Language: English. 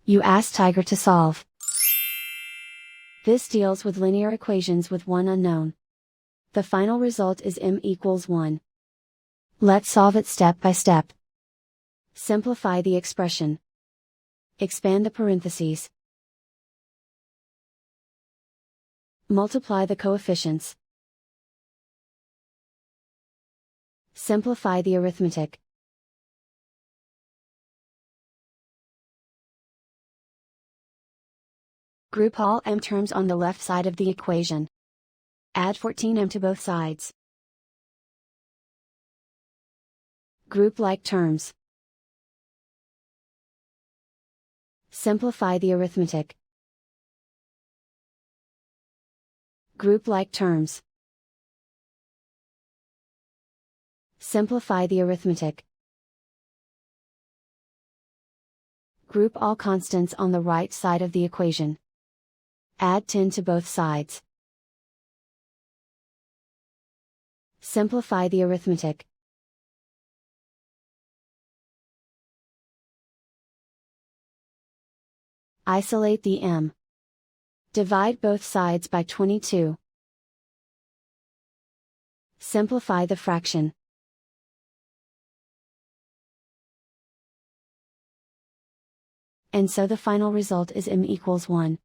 You ask Tiger to solve. This deals with linear equations with one unknown. The final result is m equals 1. Let's solve it step by step. Simplify the expression. Expand the parentheses. Multiply the coefficients. Simplify the arithmetic. Group all m terms on the left side of the equation. Add 14m to both sides. Group like terms. Simplify the arithmetic. Group like terms. Simplify the arithmetic. Group all constants on the right side of the equation. Add 10 to both sides. Simplify the arithmetic. Isolate the m. Divide both sides by 22. Simplify the fraction. And so the final result is m equals 1.